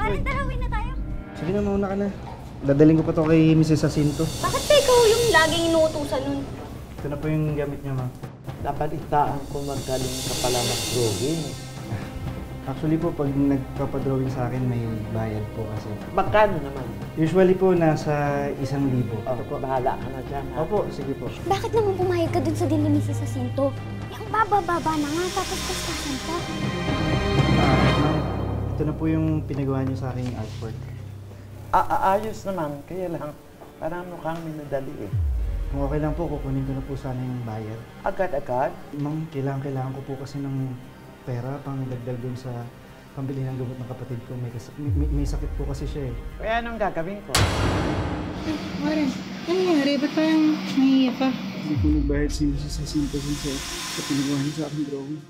Parang tara, uwi na tayo. Sige na, mauna ka na. Dadaling ko pa to kay Mrs. Jacinto. Bakit ba ikaw yung laging inuutusan nun? Ito na po yung gamit niya, ma'am. Napalitaan ko magaling ka pala mag-drawing. Actually po, pag nagpapadrawing sa akin, may bayad po kasi. Magkano naman? Usually po, nasa 1,000. Oh, bahala ka na dyan, ha? Opo, sige po. Bakit naman pumayag ka dun sa din ni Mrs. Jacinto? Yung baba-baba na nga, tapos pastasan pa. Ma'am, ito na po yung pinagawa niyo sa aking artwork. Ayos naman, kaya lang, parang mukhang minadali eh. Kung okay lang po, kukunin ko na po sana yung bayad. Agad-agad? Ma'am, kailangan ko po kasi ng pera pang dagdag dun sa pambili ng gamot ng kapatid ko. May sakit po kasi siya eh. Kaya anong gagawin ko? Warren, ano nangyari? Ba't parang nahiya ka? Hindi po nagbayad si Mrs. Jacinto sa pinagawa niya sa aking drawing.